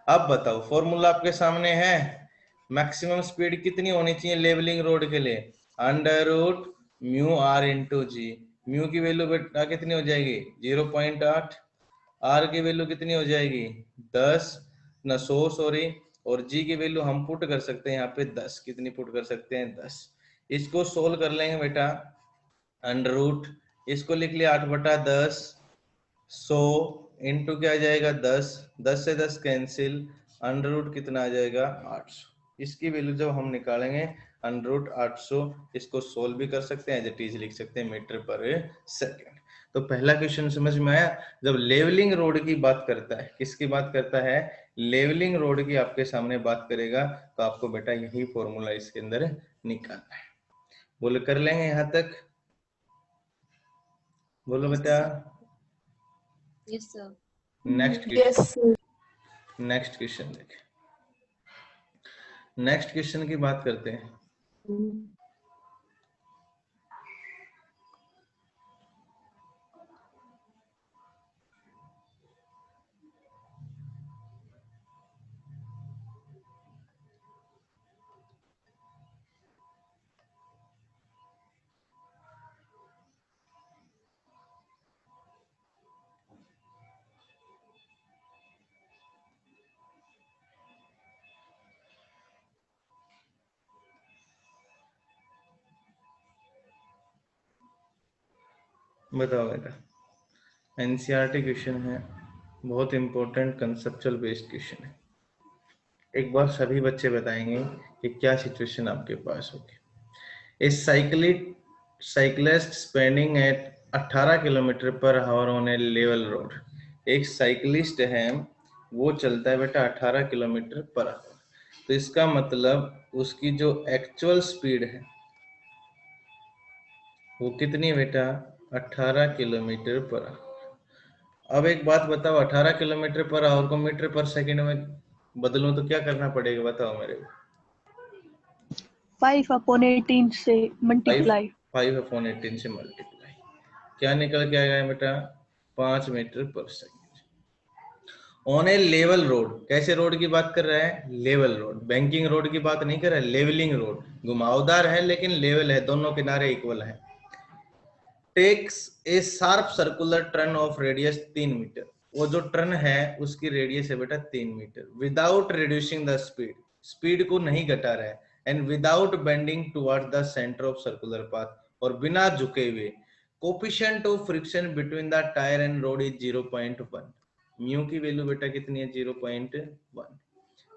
अब बताओ, फॉर्मूला आपके सामने है, मैक्सिमम स्पीड कितनी होनी चाहिए लेवलिंग रोड के लिए? Under root mu are into G. म्यू की वैल्यू बेटा कितनी हो जाएगी? 0.8। आर की वैल्यू कितनी हो जाएगी? 10 न 100 सॉरी, और जी की वैल्यू हम पुट कर सकते हैं यहाँ पे 10। कितनी पुट कर सकते हैं? 10। इसको सोल्व कर लेंगे बेटा, अंडर रूट, इसको लिख लिया 8/10, 100 इंटू क्या आ जाएगा? 10, 10 से 10 कैंसिल, अंडर रूट कितना आ जाएगा? 800। इसकी वैल्यू जब हम निकालेंगे अंडर रूट 800, इसको सोल्व भी कर सकते हैं, एज इट इज लिख सकते हैं मीटर पर सेकंड। तो पहला क्वेश्चन समझ में आया? जब लेवलिंग रोड की बात करता है, किसकी बात करता है? लेवलिंग रोड की आपके सामने बात करेगा, तो आपको बेटा यही फॉर्मूला इसके अंदर निकालना है। बोले कर लेंगे यहाँ तक? बोलो Yes, बेटा। sir. Yes, sir. Next Yes, question, sir. Next question देखें। नेक्स्ट क्वेश्चन की बात करते हैं। बताओ बेटा, एनसीईआरटी क्वेश्चन है, बहुत इंपॉर्टेंट कंसेप्चुअल बेस्ड क्वेश्चन है। एक बार सभी बच्चे बताएंगे कि क्या सिचुएशन आपके पास होगी। A cyclist spending at 18 kilometre per hour on a level road. एक साइकिलिस्ट है, वो चलता है बेटा 18 किलोमीटर पर आवर। तो इसका मतलब उसकी जो एक्चुअल स्पीड है वो कितनी है बेटा? 18 किलोमीटर पर आवर। अब एक बात बताओ, 18 किलोमीटर पर आवर को मीटर पर सेकंड में बदलूं तो क्या करना पड़ेगा बताओ मेरे को? 5/18 से मल्टीप्लाई। 5/18 से मल्टीप्लाई, क्या निकल के आएगा बेटा? 5 मीटर पर second on a level road. कैसे रोड की बात कर रहा है? Level road. बैंकिंग रोड की बात नहीं कर रहा है, लेवलिंग रोड। घुमावदार है लेकिन लेवल है, दोनों किनारे इक्वल है। Takes a sharp circular turn of radius 3 metre. वो जो टर्न है उसकी रेडियस है बेटा 3 metre. Without reducing the speed, speed को नहीं घटा रहा है। And without bending toward the centre of circular path, और बिना झुके हुए। Coefficient of friction between the tyre and road is 0.1। Mu की वैल्यू बेटा कितनी है? 0.1।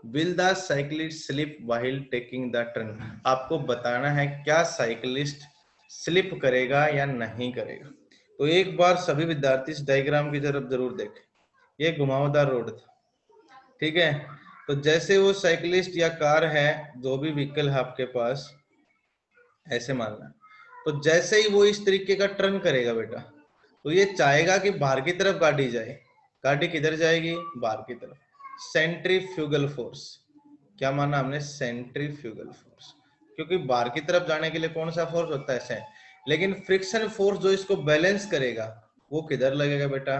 Will the cyclist slip while taking the turn. आपको बताना है क्या साइक्लिस्ट स्लिप करेगा या नहीं करेगा। तो एक बार सभी विद्यार्थी इस डायग्राम की तरफ जरूर देखें। ये घुमावदार रोड था, ठीक है। तो जैसे वो साइक्लिस्ट या कार है, जो भी व्हीकल है आपके पास, ऐसे मानना। तो जैसे ही वो इस तरीके का टर्न करेगा बेटा, तो ये चाहेगा कि बाहर की तरफ गाड़ी जाए। गाड़ी किधर जाएगी? बाहर की तरफ। सेंट्रीफ्यूगल फोर्स, क्या माना हमने? Centrifugal force. क्योंकि बाहर की तरफ जाने के लिए कौन सा फोर्स होता है? लेकिन फ्रिक्शन फोर्स जो इसको बैलेंस करेगा वो किधर लगेगा बेटा?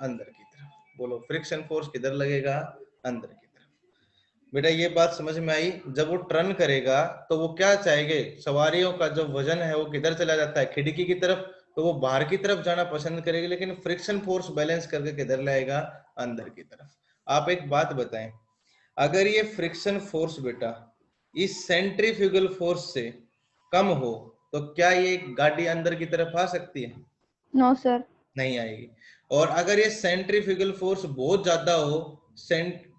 अंदर की तरफ। बोलो, फ्रिक्शन फोर्स किधर लगेगा? अंदर की तरफ। बेटा ये बात समझ में आई? जब वो टर्न करेगा तो वो क्या चाहेंगे? सवारियों का जो वजन है वो किधर चला जाता है? खिड़की की तरफ। तो वो बाहर की तरफ जाना पसंद करेगी, लेकिन फ्रिक्शन फोर्स बैलेंस करके किधर लाएगा? अंदर की तरफ। आप एक बात बताएं, अगर ये फ्रिक्शन फोर्स बेटा इस सेंट्रीफ्यूगल फोर्स से कम हो तो क्या ये गाड़ी अंदर की तरफ आ सकती है? No sir. नहीं आएगी। और अगर ये सेंट्रीफ्यूगल फोर्स बहुत ज्यादा हो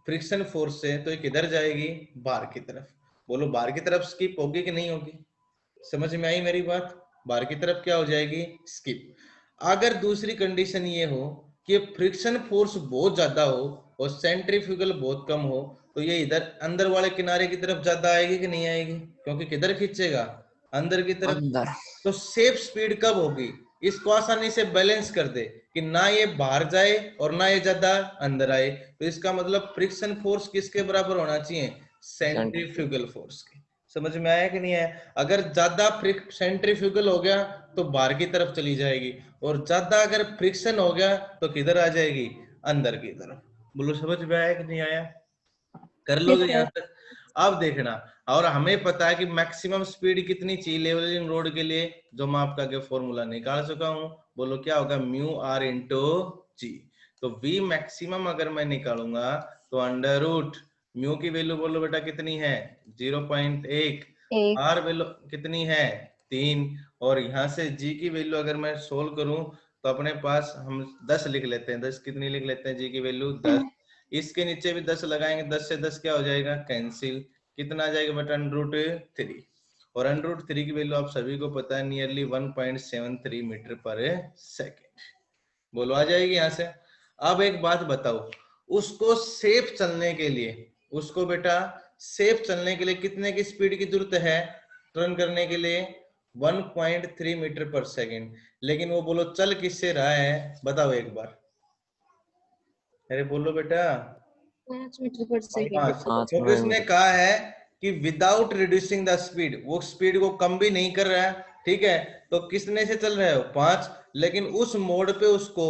फ्रिक्शन फोर्स से, तो ये किधर जाएगी? बाहर की तरफ। बोलो, बाहर की तरफ स्किप होगी कि नहीं होगी? समझ में आई मेरी बात? बाहर की तरफ क्या हो जाएगी? स्किप। अगर दूसरी कंडीशन ये हो कि फ्रिक्शन फोर्स बहुत ज्यादा हो और सेंट्रीफ्यूगल बहुत कम हो, तो ये इधर अंदर वाले किनारे की तरफ ज्यादा आएगी कि नहीं आएगी? क्योंकि किधर खींचेगा? अंदर की तरफ। अंदर। तो सेफ स्पीड कब होगी? इसको आसानी से बैलेंस कर दे कि ना ये बाहर जाए और ना ये ज्यादा अंदर आए। तो इसका मतलब फ्रिक्शन फोर्स किसके बराबर होना चाहिए? सेंट्रीफ्यूगल फोर्स के। समझ में आया कि नहीं आया? अगर ज्यादा सेंट्रीफ्यूगल हो गया तो बाहर की तरफ चली जाएगी, और ज्यादा अगर फ्रिक्शन हो गया तो किधर आ जाएगी? अंदर की तरफ। बोलो, समझ में आया कि नहीं आया? कर लोगे Yes, यहाँ sir. तक? अब देखना, और हमें पता है कि मैक्सिमम स्पीड कितनी चाहिए लेवलिंग रोड के लिए, जो मैं आपका आगे फॉर्मूला निकाल चुका हूं। बोलो क्या होगा? म्यू आर इंटू जी। तो वी मैक्सिमम अगर मैं निकालूंगा तो अंडर रूट म्यू की वैल्यू बोलो बेटा कितनी है? 0.1। आर वैल्यू कितनी है? 3। और यहाँ से जी की वैल्यू अगर मैं सोल्व करूं तो अपने पास हम 10 लिख लेते हैं। 10 कितनी लिख लेते हैं? जी की वैल्यू 10। इसके नीचे भी 10 लगाएंगे, 10 से 10 क्या हो जाएगा? कैंसिल। कितना आ जाएगा बेटा? √3। और √3 की वैल्यू आप सभी को पता है, नियरली 1.73 मीटर पर सेकेंड। बोलो, आ जाएगी यहाँ से? अब एक बात बताओ, उसको सेफ चलने के लिए, उसको बेटा सेफ चलने के लिए कितने की स्पीड की जरूरत है टर्न करने के लिए? 1.3 मीटर पर सेकेंड। लेकिन वो बोलो चल किससे रहा है? बताओ एक बार। अरे बोलो बेटा। 5 मीटर पर सेकेंड। 5। 5 क्योंकि उसने मीटर। कहा है कि विदाउट रिड्यूसिंग द स्पीड, वो स्पीड को कम भी नहीं कर रहा है, ठीक है। तो किसने से चल रहे हो? 5। लेकिन उस मोड पे उसको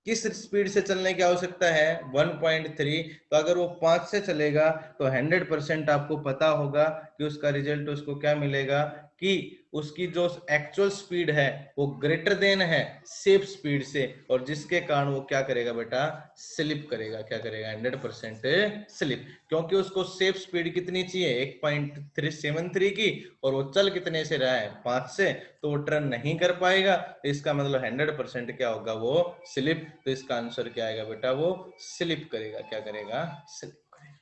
किस स्पीड से चलने की आवश्यकता है? 1.3। तो अगर वो 5 से चलेगा तो 100% आपको पता होगा कि उसका रिजल्ट उसको क्या मिलेगा, कि उसकी जो एक्चुअल स्पीड है वो ग्रेटर देन है सेफ स्पीड से, और जिसके कारण वो क्या करेगा बेटा? स्लिप करेगा। क्या करेगा? 100% स्लिप। क्योंकि उसको सेफ स्पीड कितनी चाहिए? 1.373 की, और वो चल कितने से रहा है? 5 से। तो वो टर्न नहीं कर पाएगा, तो इसका मतलब 100% क्या होगा? वो स्लिप। तो इसका आंसर क्या आएगा बेटा? वो स्लिप करेगा। क्या करेगा? स्लिप करेगा।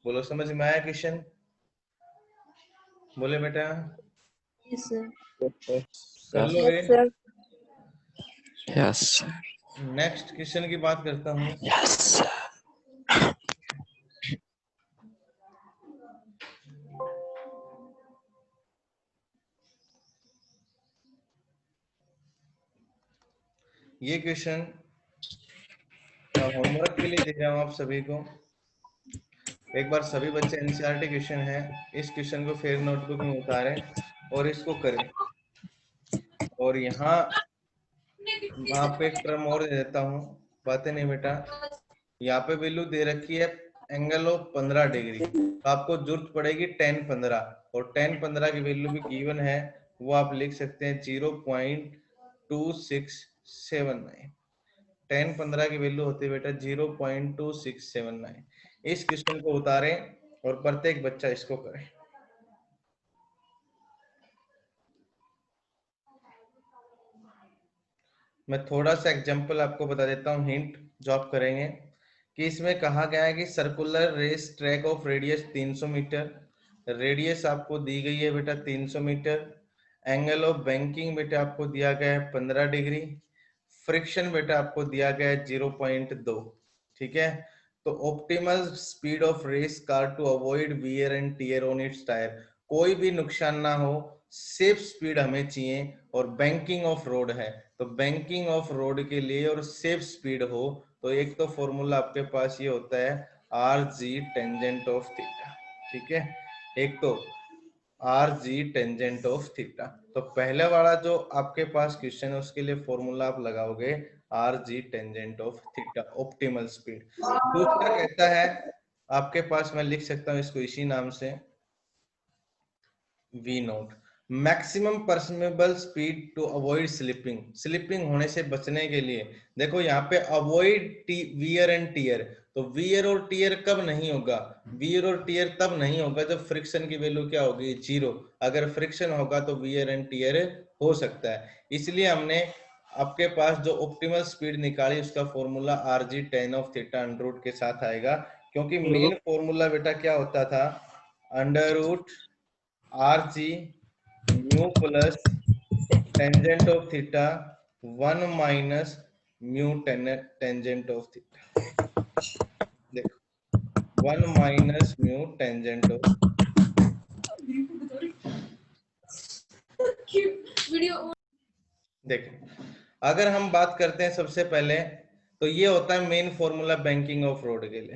बोलो समझ में आया क्वेश्चन? बोले बेटा Yes, sir. कर Yes. लोगे? sir. Yes, sir. Next question की बात करता हूँ। Yes, sir. ये क्वेश्चन होमवर्क के लिए दे रहा हूँ आप सभी को। एक बार सभी बच्चे एनसीईआरटी क्वेश्चन है, इस क्वेश्चन को फिर नोटबुक में उतारें और इसको करें। और यहाँ आपको एक टर्म और दे देता हूँ, बातें नहीं बेटा। यहाँ पे वैल्यू दे रखी है एंगल ऑफ 15 डिग्री, तो आपको जरूरत पड़ेगी tan 15, और tan 15 की वैल्यू भी गिवन है, वो आप लिख सकते हैं 0.2679। tan 15 की वैल्यू होती है बेटा 0.2679। इस क्वेश्चन को उतारें और प्रत्येक बच्चा इसको करे। मैं थोड़ा सा एग्जांपल आपको बता देता हूँ, हिंट जो आप करेंगे कि इसमें कहा गया है कि circular race track of radius 300 metre, radius आपको दी गई है बेटा 300 मीटर, एंगल ऑफ बैंकिंग बेटा आपको दिया गया है 15 डिग्री, फ्रिक्शन बेटा आपको दिया गया है 0.2। ठीक है, तो optimal speed of race car to avoid wear and tear on its tyre, कोई भी नुकसान ना हो, सेफ स्पीड हमें चाहिए, और बैंकिंग ऑफ रोड है, तो बैंकिंग ऑफ रोड के लिए और सेफ स्पीड हो, तो एक तो फॉर्मूला आपके पास ये होता है R G tangent of theta. ठीक है, एक तो R G tangent of theta, तो पहले वाला जो आपके पास क्वेश्चन है उसके लिए फॉर्मूला आप लगाओगे R G tangent of theta, optimal speed. दूसरा कहता है आपके पास, मैं लिख सकता हूं इसको इसी नाम से, we note, maximum permissible speed to avoid slipping, slipping होने से बचने के लिए। देखो यहाँ पे अवॉइड वियर एंड टियर, तो वियर और टियर कब नहीं होगा? वियर और टियर तब नहीं होगा जब फ्रिक्शन की वैल्यू क्या होगी? 0। अगर फ्रिक्शन होगा तो वियर एंड टियर हो सकता है, इसलिए हमने आपके पास जो ऑप्टिमल स्पीड निकाली उसका formula R G tan of theta under root के साथ आएगा, क्योंकि मेन फॉर्मूला बेटा क्या होता था? Under root R G mu plus tangent of theta 1 minus mu tangent of theta. देखो 1 माइनस म्यू टेंजेंट ऑफ। देखो अगर हम बात करते हैं सबसे पहले, तो ये होता है main formula banking of road के लिए।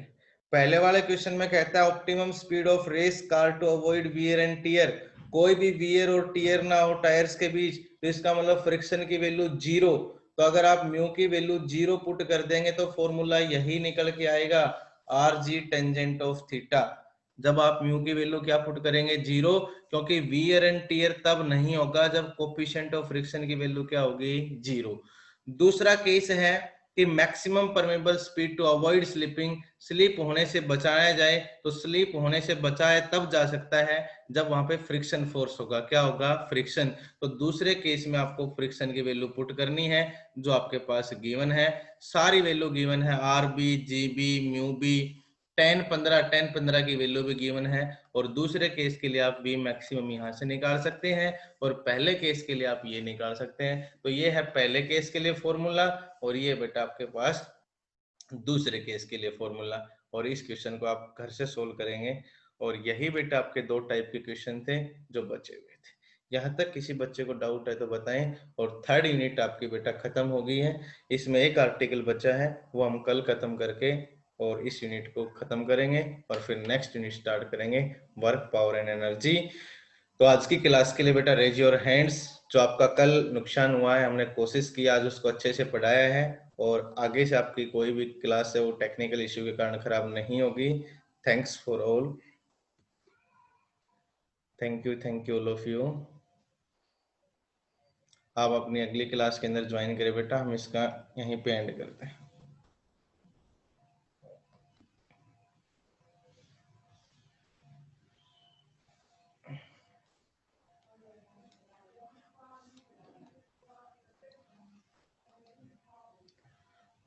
पहले वाले क्वेश्चन में कहता है optimum speed of race car to avoid wear and tear, कोई भी वियर और टियर ना हो टायर्स के बीच, तो इसका मतलब फ्रिक्शन की वैल्यू 0। तो अगर आप म्यू की वैल्यू 0 पुट कर देंगे तो फॉर्मूला यही निकल के आएगा R G tangent of theta. जब आप म्यू की वैल्यू क्या पुट करेंगे? 0, क्योंकि वियर एंड टियर तब नहीं होगा जब कोफिशिएंट ऑफ फ्रिक्शन की वैल्यू क्या होगी? 0। दूसरा केस है कि maximum permeable speed to avoid slipping, slip होने से बचाया जाए, तो स्लिप होने से बचाया तब जा सकता है जब वहां पे फ्रिक्शन फोर्स होगा। क्या होगा? फ्रिक्शन। तो दूसरे केस में आपको फ्रिक्शन की वैल्यू पुट करनी है जो आपके पास गिवन है, सारी वैल्यू गिवन है, आर बी, जी बी, म्यू बी, tan 15 की वैल्यू भी गिवन है, और दूसरे केस के लिए आप बी मैक्सिमम यहां से निकाल सकते हैं, और पहले केस के लिए आप ये निकाल सकते हैं। तो ये है पहले केस के लिए फॉर्मूला, और ये बेटा आपके पास दूसरे केस के लिए फॉर्मूला, और इस क्वेश्चन को आप घर से सोल्व करेंगे। और यही बेटा आपके 2 टाइप के क्वेश्चन थे जो बचे हुए थे। यहाँ तक किसी बच्चे को डाउट है तो बताएं। और 3rd यूनिट आपकी बेटा खत्म हो गई है, इसमें एक आर्टिकल बचा है, वो हम कल खत्म करके और इस यूनिट को खत्म करेंगे, और फिर नेक्स्ट यूनिट स्टार्ट करेंगे, वर्क, पावर एंड एनर्जी। तो आज की क्लास के लिए बेटा रेज योर हैंड्स। जो आपका कल नुकसान हुआ है, हमने कोशिश की आज उसको अच्छे से पढ़ाया है, और आगे से आपकी कोई भी क्लास है वो टेक्निकल इश्यू के कारण खराब नहीं होगी। Thanks for all, thank you all of you. आप अपनी अगली क्लास के अंदर ज्वाइन करें बेटा, हम इसका यहीं पे एंड करते हैं।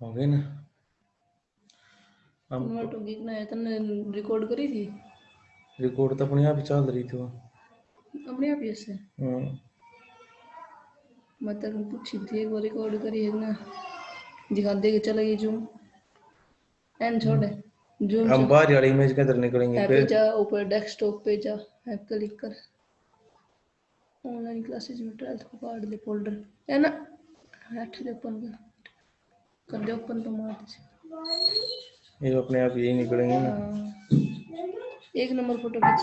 हो गई ना? हम कन्वर्ट होगी ना है तने रिकॉर्ड करी थी रिकॉर्ड तो अपने आप ही चल रही थी वो। अपने आप ही ऐसे मतलब पूछी थी एक बार रिकॉर्ड करी है ना दिखा दे के चला गई जूम एंड छोड़ जूम हम बाहर वाली इमेज के अंदर निकलेंगे ऐप पे फिर जा ऊपर डेस्कटॉप पे जा ऐप क्लिक कर ऑनलाइन क्लासेस में 12th को काट दे फोल्डर है ना हट दे ओपन कर दे ओपन तो मार दे ये अपने आप यही निकलेंगे ना। एक नंबर फोटो खींच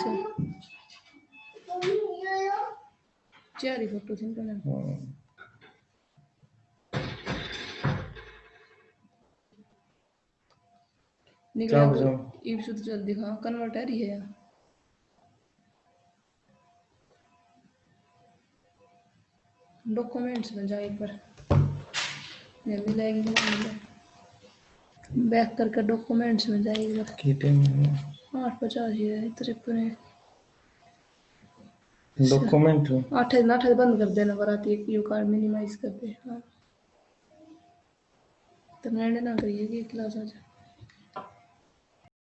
चार ही फोटो थी इनका निकला क्या तो बचा? इब शुद्ध चल दिखा कन्वर्टर ही है डॉक्यूमेंट्स में जा एक बार ये मिलेगी कि नहीं मिले बैक करके डॉक्यूमेंट्स में जा एक बार कीटे में 850 है 53 डॉक्यूमेंट 8 बंद कर देना बराती एक यू कार्ड मिनिमाइज कर दे हाँ तो मैंने ना करिए कि क्लास आ जाए